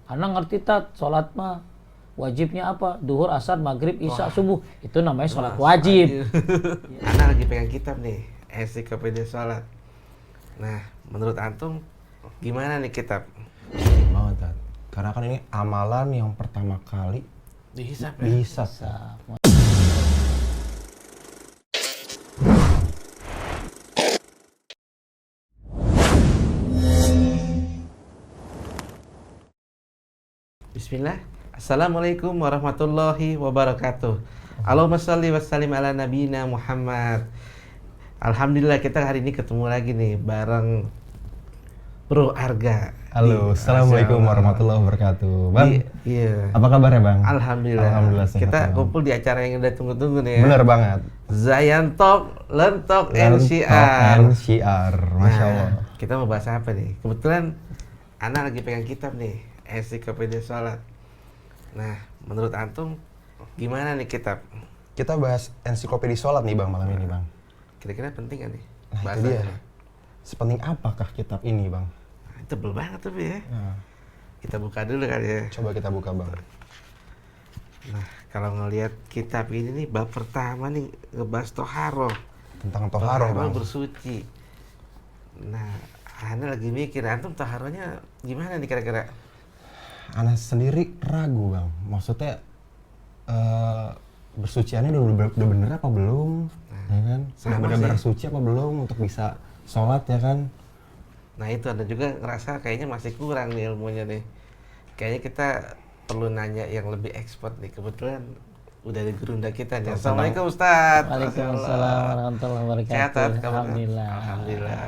Anak ngerti tat, sholat mah wajibnya apa? Duhur, asar, maghrib, isya, subuh. Itu namanya sholat wajib. Anak lagi pegang kitab nih, Ensiklopedia Sholat. Nah, menurut antum gimana nih kitab? Banget, Tat. Karena kan ini amalan yang pertama kali Dihisap ya? dihisap. Bismillah. Assalamualaikum warahmatullahi wabarakatuh. Allahumma shalli wa sallim ala nabiyina Muhammad. Alhamdulillah kita hari ini ketemu lagi nih bareng Bro Arga. Halo, assalamualaikum warahmatullahi wabarakatuh. Bang, Iya. apa kabarnya Bang? Alhamdulillah. Alhamdulillah sehat, Kita Bang. kumpul di acara yang udah tunggu-tunggu nih ya. Bener banget. Zayan Talk, Learn Talk and Top Syiar. and Syiar, Masya Nah, Allah. kita mau bahas apa nih? Kebetulan Ana lagi pegang kitab nih, Ensiklopedia Sholat. Nah, menurut antum gimana nih kitab? Kita bahas ensiklopedia sholat nih Bang malam ini Bang. Kira-kira penting gak nih? Nah itu bahasannya? dia. Sepenting apakah kitab ini Bang? Nah, tebel banget tapi ya. Nah, Kita buka dulu kali ya. coba kita buka Bang. Nah, kalau ngelihat kitab ini nih, bab pertama nih ngebahas toharo. Tentang toharo Bang. Bersuci. Nah, Ana lagi mikir, antum toharonya gimana nih kira-kira? Ana sendiri ragu Bang. Maksudnya bersuciannya udah bener apa belum? Ya kan? Sudah sama benar-benar sih. suci apa belum untuk bisa sholat ya kan? Nah, itu Anda juga ngerasa kayaknya masih kurang nih ilmunya nih. Kayaknya kita perlu nanya yang lebih expert nih. Kebetulan udah ada gurunda kita nih. Assalamualaikum Ustaz. Waalaikumsalam warahmatullahi wabarakatuh. Sehat, Tat? Kabarnya? Alhamdulillah. Alhamdulillah.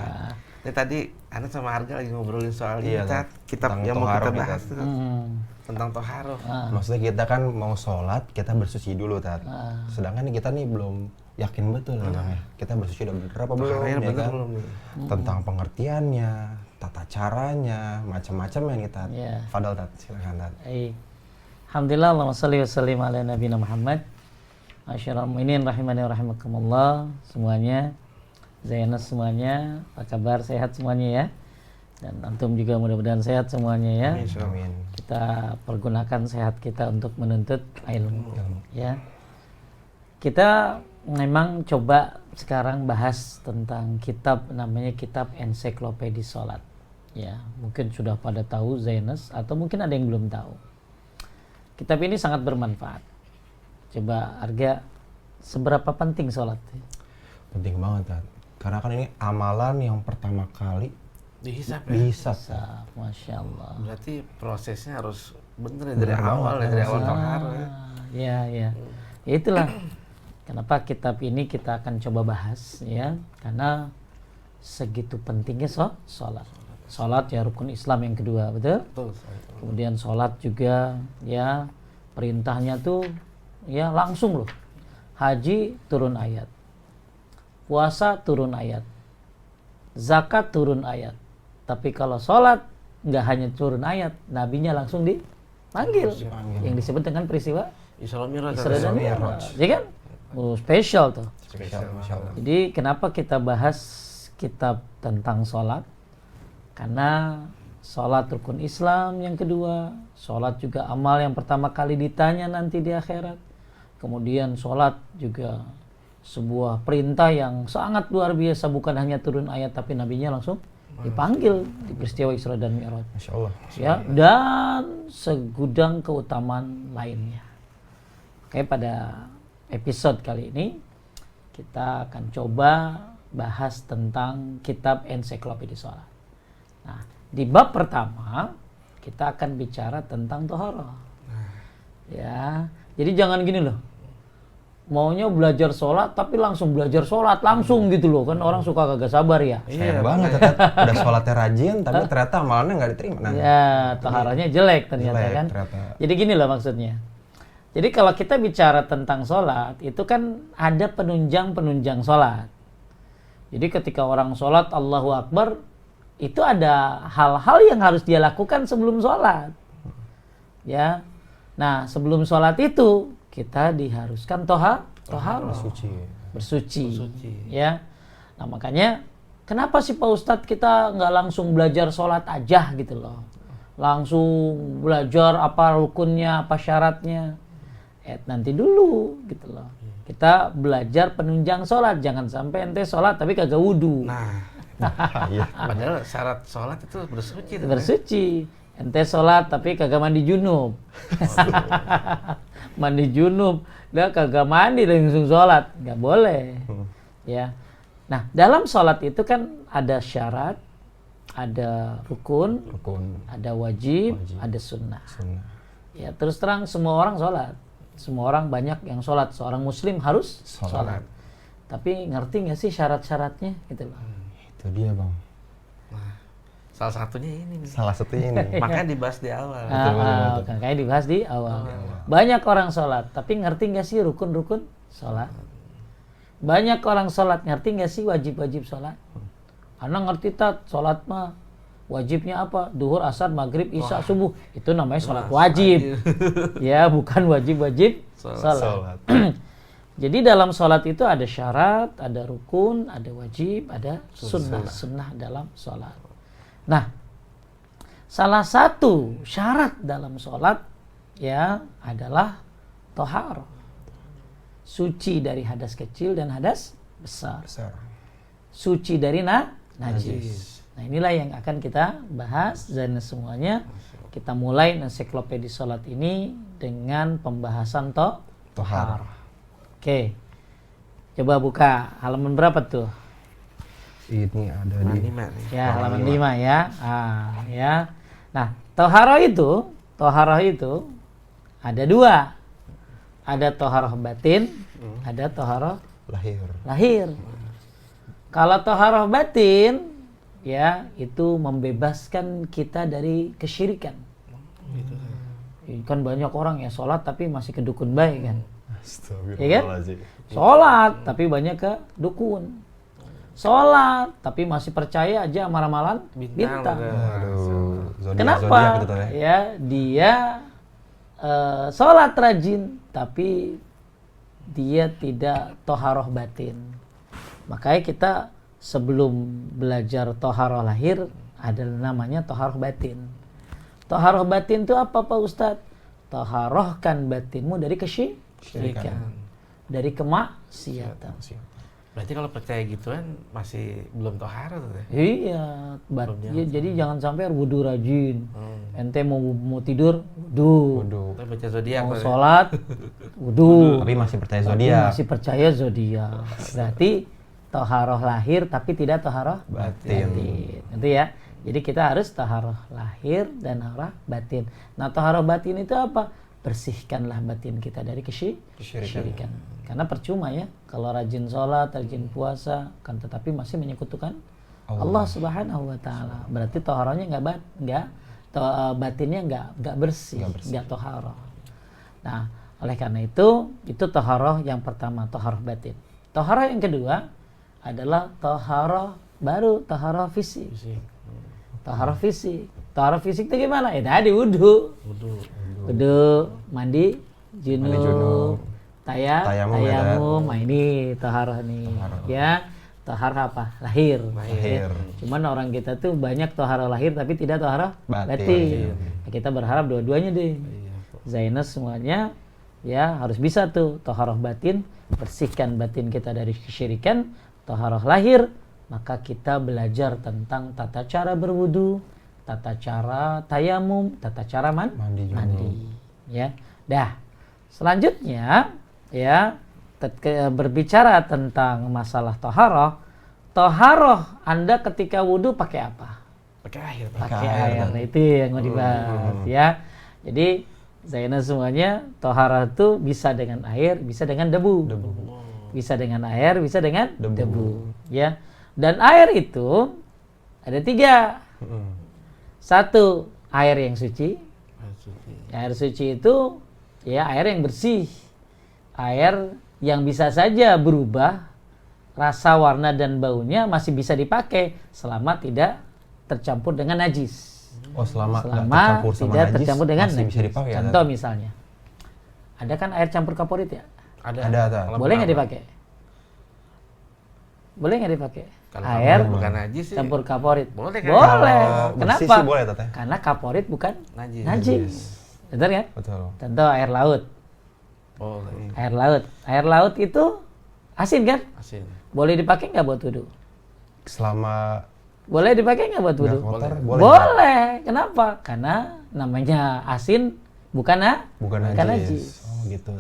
Ini tadi Anda sama Arga lagi ngobrolin soal Iya, ini, Tat. Kitab tentang yang mau toharo kita nih, bahas Tat. tuh, Hmm. tentang toharo. Maksudnya kita kan mau sholat, kita bersuci dulu Tat. Sedangkan nih kita nih belum yakin betul ya Bang ya. Kita bersuci udah bener apa belum Toharonya ya bener kan? belum nih? Tentang pengertiannya, tata caranya, macam-macam ya nih Tat. Iya. Fadal Tat, silakan Tat. Baik. Alhamdulillah, Allahumma shalli wa sallim ala nabiyina Muhammad. Masyaallah mu'minin rahimani wa rahimakumullah semuanya. Zainus semuanya, apa kabar? Sehat semuanya ya. Dan antum juga mudah-mudahan sehat semuanya ya. Amin. Kita pergunakan sehat kita untuk menuntut ilmu ya. Kita memang coba sekarang bahas tentang kitab namanya kitab Ensiklopedia Sholat ya. Mungkin sudah pada tahu Zainus atau mungkin ada yang belum tahu. Kitab ini sangat bermanfaat. Coba Arga, seberapa penting sholat? Penting banget Tat. Karena kan ini amalan yang pertama kali Dihisap ya? dihisap. Masya Allah. Berarti prosesnya harus bener ya, dari awal ya, dari awal toharo ya. Ya, ya. Ya itulah kenapa kitab ini kita akan coba bahas ya, karena segitu pentingnya sholat. Sholat ya rukun Islam yang kedua, betul? Betul. Kemudian sholat juga ya perintahnya tuh ya langsung loh. Haji turun ayat, puasa turun ayat, zakat turun ayat. Tapi kalau sholat nggak hanya turun ayat, nabinya langsung dipanggil. Yang disebut dengan peristiwa Isra Mi'raj. Isra dan Mi'raj, ya kan? Oh, spesial tuh. Spesial, Masya Allah. Jadi kenapa kita bahas kitab tentang sholat? Karena sholat rukun Islam yang kedua, sholat juga amal yang pertama kali ditanya nanti di akhirat. Kemudian sholat juga sebuah perintah yang sangat luar biasa, bukan hanya turun ayat tapi nabinya langsung dipanggil di peristiwa Isra dan Mi'raj. Masya Allah. Ya, dan segudang keutamaan lainnya. Oke, pada episode kali ini kita akan coba bahas tentang kitab Ensiklopedia Sholat. Nah, di bab pertama kita akan bicara tentang tohara. Ya, jadi jangan gini loh. Maunya belajar sholat tapi langsung belajar sholat langsung gitu loh, kan orang suka kagak sabar ya. Sayang banget Tat. Udah sholatnya rajin tapi ternyata amalannya nggak diterima. Nah, Ya, toharanya jelek ternyata jelek kan. ternyata. Jadi gini loh maksudnya. Jadi kalau kita bicara tentang sholat, itu kan ada penunjang-penunjang sholat. Jadi ketika orang sholat Allahu Akbar, itu ada hal-hal yang harus dia lakukan sebelum sholat. Ya, nah sebelum sholat itu kita diharuskan toharo, bersuci. Ya, nah makanya kenapa sih Pak Ustadz kita nggak langsung belajar sholat aja gitu loh? langsung belajar apa rukunnya, apa syaratnya. Nanti dulu gitu loh. Kita belajar penunjang sholat, jangan sampai ente sholat tapi kagak wudu. Nah, Iya. padahal syarat sholat itu bersuci. tuh, Bersuci. Ente sholat tapi kagak mandi junub. Mandi junub, dia kagak mandi langsung sholat, nggak boleh. Ya. Nah, dalam sholat itu kan ada syarat, ada rukun, ada wajib, ada sunnah. Ya, terus terang semua orang sholat. Semua orang banyak yang sholat. Seorang muslim harus sholat. Tapi ngerti nggak sih syarat-syaratnya gitu loh. Itu dia bang. Nah, salah satunya ini. Salah satu ini. Makanya dibahas di awal. Kayak dibahas di awal. Banyak orang sholat, tapi ngerti nggak sih rukun-rukun sholat? Banyak orang sholat, ngerti nggak sih wajib-wajib sholat? Anak ngerti tak, sholat mah wajibnya apa? Duhur, asar, maghrib, isya, subuh. Itu namanya sholat wajib. Ya, bukan wajib-wajib sholat. Jadi dalam sholat itu ada syarat, ada rukun, ada wajib, ada sunnah dalam sholat. Nah, salah satu syarat dalam sholat ya adalah tohar, suci dari hadas kecil dan hadas besar. Suci dari najis. Nah, inilah yang akan kita bahas dan semuanya. Kita mulai ensiklopedi sholat ini dengan pembahasan tohar. Oke, coba buka halaman berapa tuh? Ini ada di Ya, halaman 5 ya. Ya. Nah, toharoh itu ada dua. Ada toharoh batin, ada toharoh lahir. Kalau toharoh batin, ya itu membebaskan kita dari kesyirikan. Kan banyak orang ya sholat tapi masih ke dukun baik kan. Ya kan? Sholat tapi banyak ke dukun. Sholat tapi masih percaya aja sama ramalan bintang. Kenapa? Ya dia sholat rajin tapi dia tidak toharoh batin. Makanya kita sebelum belajar toharoh lahir ada namanya toharoh batin. Toharoh batin itu apa Pak Ustadz? Toharohkan batinmu dari kesyirikan, dari kemaksiatan. Berarti kalau percaya gituan masih belum tohar tuh ya? Iya, jadi jangan sampai wudu rajin. Ente mau tidur, wudu. Baca zodiak. Mau sholat, wudu. Tapi masih percaya zodiak. Berarti toharoh lahir tapi tidak toharoh batin. Itu ya. Jadi kita harus toharoh lahir dan toharoh batin. Nah, toharoh batin itu apa? Bersihkanlah batin kita dari kesyirikan. Karena percuma ya kalau rajin sholat, rajin puasa, kan tetapi masih menyekutukan Allah Subhanahu wa taala. Berarti toharohnya batinnya enggak bersih, enggak toharoh. Nah, oleh karena itu toharoh yang pertama, toharoh batin. Toharoh yang kedua adalah toharoh baru, toharoh fisik. Toharoh fisik. Toharoh fisik itu gimana? Tadi wudu, mandi junub, tayamum. Nah, ini toharoh nih. Ya, toharoh apa? Lahir. Ya. Cuman orang kita tuh banyak toharoh lahir tapi tidak toharoh batin. Nah, kita berharap dua-duanya deh. Zainus semuanya ya harus bisa tuh toharoh batin, bersihkan batin kita dari kesyirikan. Toharoh lahir, maka kita belajar tentang tata cara berwudu, tata cara tayamum, tata cara mandi. Ya, dah. Selanjutnya, ya, berbicara tentang masalah toharoh Anda ketika wudu pakai apa? Pakai air. Pakai air. Nah, itu yang mau dibahas, ya. Jadi, Zainal semuanya toharoh itu bisa dengan air, bisa dengan debu. Bisa dengan air, bisa dengan debu. Ya. Dan air itu ada 3. 1, air yang suci. Air suci itu ya air yang bersih. Air yang bisa saja berubah rasa, warna dan baunya masih bisa dipakai selama tidak tercampur dengan najis. Selama tidak tercampur dengan najis. Bisa dipakai. Contoh misalnya. Ada kan air campur kaporit ya? Ada. Boleh nggak dipakai? Boleh nggak dipakai? Kalau air bukan najis sih. campur kaporit. Boleh kan? Boleh. Kalau bersih Kenapa? sih boleh, Tat, ya? Karena kaporit bukan Najis. najis. Betul kan? Betul. Contoh air laut. Oh, iya. Air laut. Air laut itu asin kan? Asin. Boleh dipakai nggak buat wudhu? Selama Boleh dipakai nggak buat nggak wudhu? kotor, Boleh. Boleh. Kenapa? Karena namanya asin bukan bukan bukan najis. Oh gitu.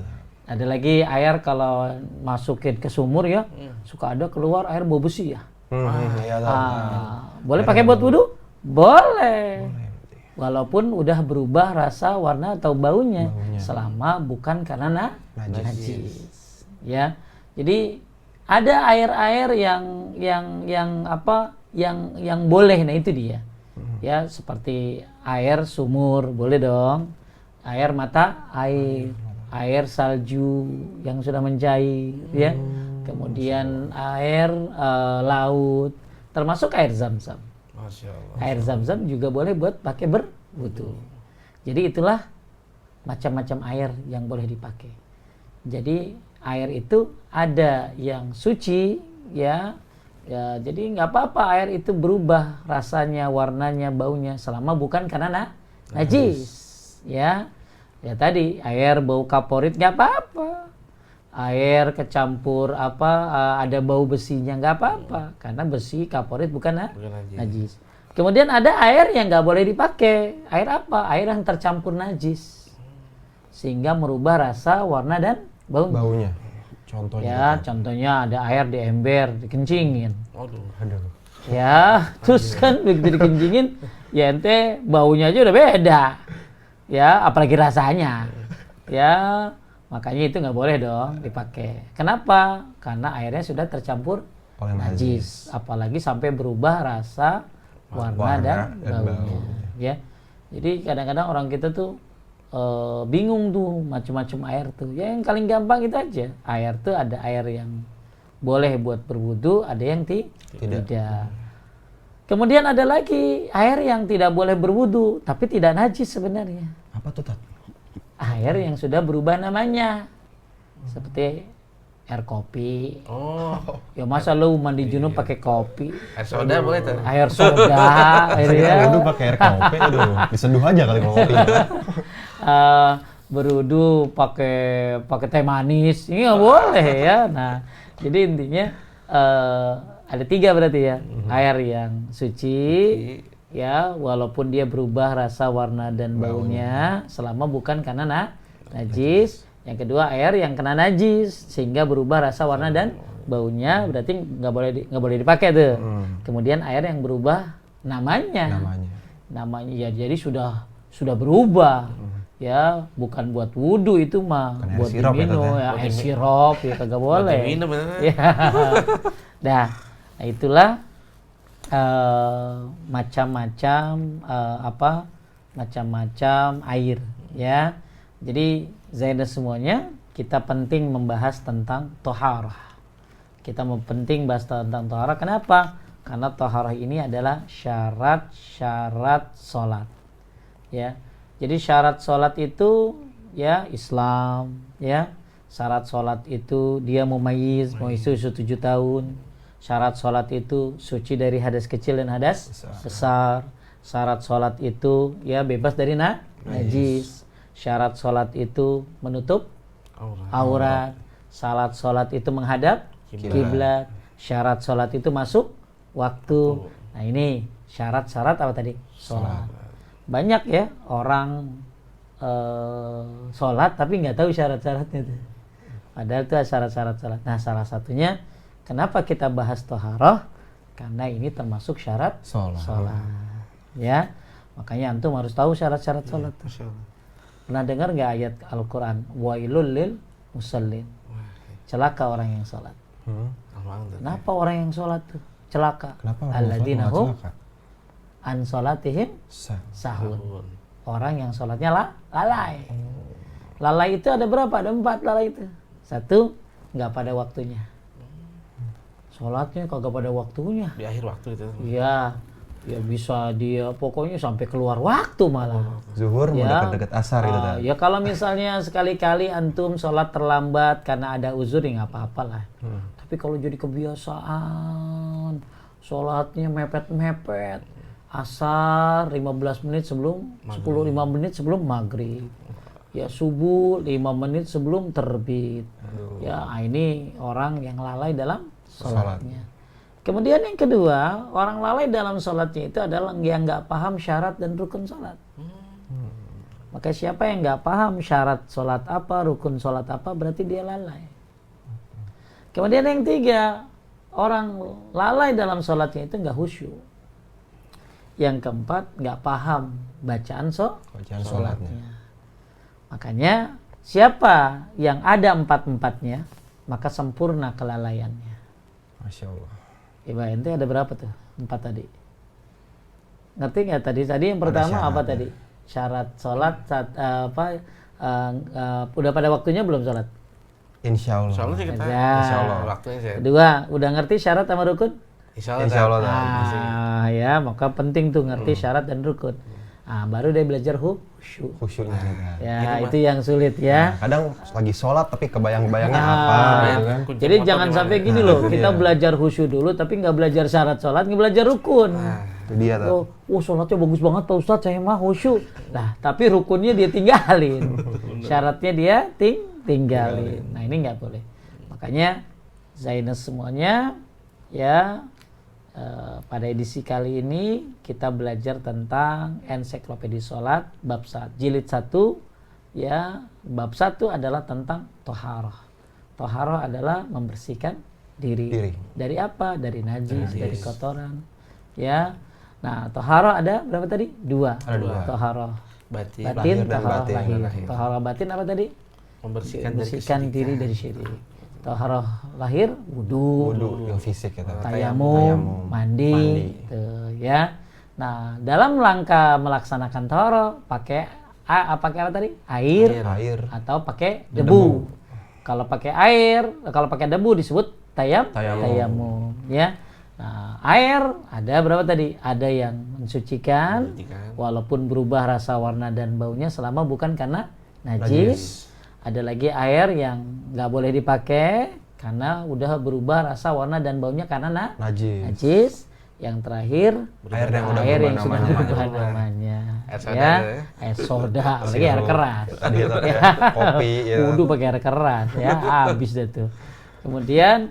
Ada lagi air kalau masukin ke sumur ya, suka ada keluar air bau besi ya. Iya, Tat. Boleh pakai buat wudhu? Boleh. Walaupun udah berubah rasa, warna atau baunya, selama bukan karena najis. Ya. Jadi ada air-air yang boleh, nah itu dia. Ya, seperti air sumur boleh dong. Air mata air salju yang sudah mencair ya. Kemudian air laut, termasuk air zam-zam. Masya Allah. Air zam-zam juga boleh buat pakai berwudu. Jadi itulah macam-macam air yang boleh dipakai. Jadi air itu ada yang suci ya, jadi nggak apa-apa air itu berubah rasanya, warnanya, baunya selama bukan karena najis ya. Ya tadi air bau kaporit nggak apa-apa. Air kecampur ada bau besinya nggak apa-apa karena besi kaporit bukan najis. Kemudian ada air yang nggak boleh dipakai. Air apa? Air yang tercampur najis sehingga merubah rasa, warna dan baunya. Contohnya. Ya, contohnya ada air di ember dikencingin. Aduh. Ya, terus kan begitu dikencingin, ya ente baunya aja udah beda. Ya, apalagi rasanya. Ya, makanya itu nggak boleh dong dipakai. Kenapa? Karena airnya sudah tercampur Oleh najis. Apalagi sampai berubah rasa, warna dan baunya. Ya, jadi kadang-kadang orang kita tuh bingung tuh macam-macam air tuh. Ya yang paling gampang itu aja. Air tuh ada air yang boleh buat berwudu, ada yang tidak. Kemudian ada lagi air yang tidak boleh berwudu, tapi tidak najis sebenarnya. Apa tuh, Tat? Air yang sudah berubah namanya. Seperti air kopi. Oh. Ya masa lu mandi junub pakai kopi? Air soda boleh tuh. Air soda, airnya. Udah pakai air kopi, aduh. Diseduh aja kali kalau kopi. Berwudu pakai teh manis, ini nggak boleh ya. Nah, jadi intinya ada 3 berarti ya. Air yang suci, ya walaupun dia berubah rasa, warna dan baunya, selama bukan karena najis. Yang kedua air yang kena najis sehingga berubah rasa, warna dan baunya, berarti nggak boleh dipakai tuh. Kemudian air yang berubah namanya ya, jadi sudah berubah. Ya, bukan buat wudu itu mah, buat diminum ya, air sirop ya kagak boleh. Buat diminum ya. Nah, itulah macam-macam air ya. Jadi Zainal semuanya kita penting membahas tentang toharah. Kita penting bahas tentang toharah. Kenapa? Karena toharah ini adalah syarat-syarat sholat. Ya. Jadi syarat sholat itu ya Islam ya. Syarat sholat itu dia mumayyiz, mau isu 7 tahun. Syarat sholat itu suci dari hadas kecil dan hadas besar. Syarat sholat itu ya bebas dari najis. Syarat sholat itu menutup aurat. Syarat sholat itu menghadap kiblat. Syarat sholat itu masuk waktu. Nah ini syarat-syarat apa tadi? Sholat. Banyak ya orang sholat tapi nggak tahu syarat-syaratnya itu. Padahal itu syarat-syarat sholat. Nah salah satunya kenapa kita bahas toharoh? Karena ini termasuk syarat sholat. Ya, makanya antum harus tahu syarat-syarat sholat. Pernah dengar nggak ayat Al-Quran? Wailul lil musallin. Celaka orang yang sholat. Kenapa orang yang sholat tuh celaka? Alladzina hum an sholatihim sahun. Orang yang sholatnya lalai. Lalai itu ada berapa? Ada 4 lalai itu. 1, nggak pada waktunya. Sholatnya kagak pada waktunya. Di akhir waktu itu. Iya. Ya bisa dia pokoknya sampai keluar waktu malah. Zuhur mau dekat-dekat asar gitu kan. Ya kalau misalnya sekali-kali antum sholat terlambat karena ada uzur ya nggak apa-apa lah. Tapi kalau jadi kebiasaan sholatnya mepet-mepet. Asar 15 menit sebelum, 5 menit sebelum maghrib. Ya subuh 5 menit sebelum terbit. Ya ini orang yang lalai dalam sholatnya. Kemudian yang kedua, orang lalai dalam sholatnya itu adalah yang nggak paham syarat dan rukun sholat. Maka siapa yang nggak paham syarat sholat apa, rukun sholat apa, berarti dia lalai. Kemudian yang tiga, orang lalai dalam sholatnya itu nggak khusyuk. Yang keempat, nggak paham bacaan sholatnya. Makanya siapa yang ada empat-empatnya, maka sempurna kelalaiannya. Masya Allah. Iba ente ada berapa tuh? 4 tadi. Ngerti nggak tadi? Tadi yang pertama apa tadi? Syarat sholat, udah pada waktunya belum sholat? Insya Allah. Insya Allah sih kita. Insya Allah. Waktunya sih. Kedua, udah ngerti syarat sama rukun? Insya Allah. Insya Allah. Ya, maka penting tuh ngerti syarat dan rukun. Baru dia belajar khusyuk. Khusyuknya Ya, itu yang sulit ya. Kadang lagi sholat tapi kebayang-bayangnya apa gitu kan. Jadi jangan sampai gini loh, kita belajar khusyuk dulu tapi nggak belajar syarat sholat, nggak belajar rukun. Itu dia tuh. Sholatnya bagus banget Pak Ustadz, saya mah khusyuk. Nah, tapi rukunnya dia tinggalin. Syaratnya dia tinggalin. Nah, ini nggak boleh. Makanya Zainus semuanya ya, pada edisi kali ini kita belajar tentang ensiklopedia sholat bab jilid 1 ya. Bab 1 adalah tentang toharoh. Toharoh adalah membersihkan diri. Dari apa? Dari najis, dari kotoran ya. Nah, toharoh ada berapa tadi? 2. Ada 2. Toharoh Batin dan toharoh batin. lahir. Toharoh batin apa tadi? Membersihkan diri dari syirik. Toharoh lahir wudu yang fisik ya. tayamum, mandi. Tuh, ya. Nah, dalam rangka melaksanakan toharoh pakai apa tadi? Air atau pakai debu. Kalau pakai air, kalau pakai debu disebut tayamum, ya. Nah, air ada berapa tadi? Ada yang mensucikan walaupun berubah rasa, warna dan baunya selama bukan karena najis. Ada lagi air yang nggak boleh dipakai karena udah berubah rasa, warna dan baunya karena najis. Yang terakhir air yang sudah berubah namanya. Air soda, apalagi air keras. Kopi ya. Wudu pakai air keras ya, habis deh tuh. Kemudian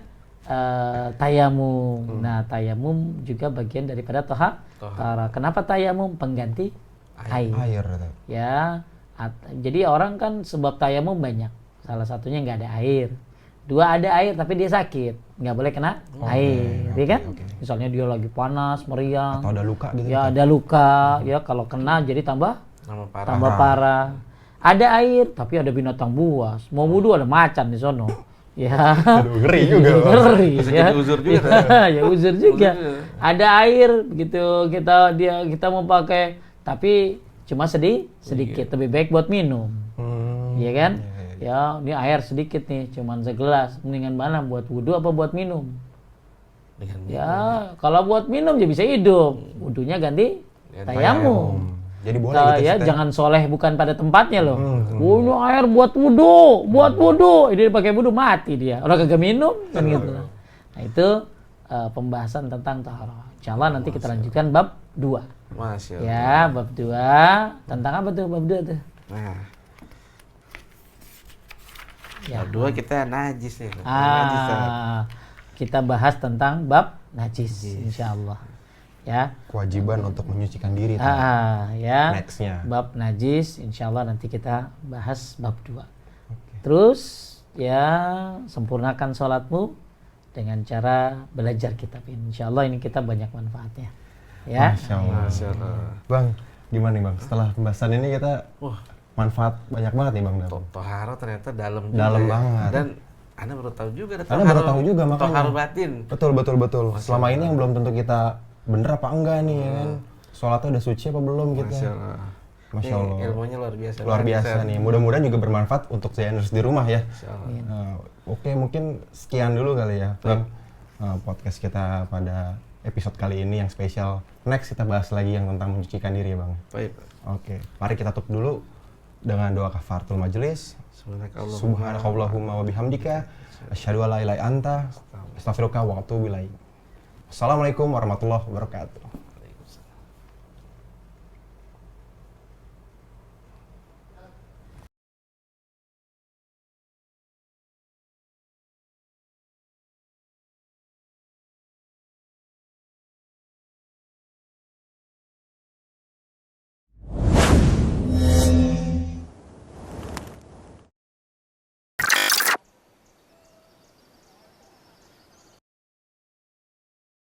tayamum. Nah, tayamum juga bagian daripada tohara. Kenapa tayamum? Pengganti air. Ya. Jadi orang kan sebab tayamum banyak. Salah satunya nggak ada air. 2 ada air tapi dia sakit, nggak boleh kena air, ya kan? Misalnya dia lagi panas, meriang. Atau ada luka gitu. Ya ada luka, ya kalau kena jadi tambah parah. Ada air tapi ada binatang buas. Mau wudu ada macan di sono. Ya. Aduh, ngeri juga. Ngeri ya. Uzur juga. Ya uzur juga. Ada air begitu kita mau pakai tapi cuma sedikit, lebih baik buat minum. Iya kan? Ya, ini air sedikit nih, cuman segelas. Mendingan mana buat wudu apa buat minum? Ya, kalau buat minum ya bisa hidup. Wudunya ganti tayamum. Jadi boleh ya, jangan soleh bukan pada tempatnya loh. Ini air buat wudu. Ini pakai wudu mati dia. Orang kagak minum kan gitu. Nah, itu pembahasan tentang taharah. Insyaallah nanti kita lanjutkan bab 2. Masya Allah. Ya, bab 2 tentang apa tuh bab 2 tuh? Nah, ya. bab 2 kita najis nih. Kita bahas tentang bab najis insyaallah. Ya. Kewajiban untuk menyucikan diri. Ya. Nextnya. Bab najis insyaallah nanti kita bahas bab 2. Terus ya sempurnakan sholatmu dengan cara belajar kitab ini. Insyaallah ini kita banyak manfaatnya. Ya. Masya Allah. Bang, gimana nih Bang? Setelah pembahasan ini kita manfaat banyak banget nih Bang. Tohara ternyata dalam banget. Dan Anda baru tahu juga. Anda baru tahu juga makanya. Tohara batin. Betul. Selama ini yang belum tentu kita bener apa enggak nih ya kan? Sholatnya udah suci apa belum kita? Masya Allah. Ilmunya luar biasa. Luar biasa nih. Mudah-mudahan juga bermanfaat untuk Zainus di rumah ya. Oke, mungkin sekian dulu kali ya Bang. Podcast kita pada episode kali ini yang spesial. Next kita bahas lagi yang tentang mencucikan diri ya Bang. Baik. Oke, mari kita tutup dulu dengan doa kafaratul majelis. Subhanakallahumma wa bihamdika asyhadu an la ilaha illa anta astaghfiruka wa atubu ilaik. Assalamualaikum warahmatullahi wabarakatuh.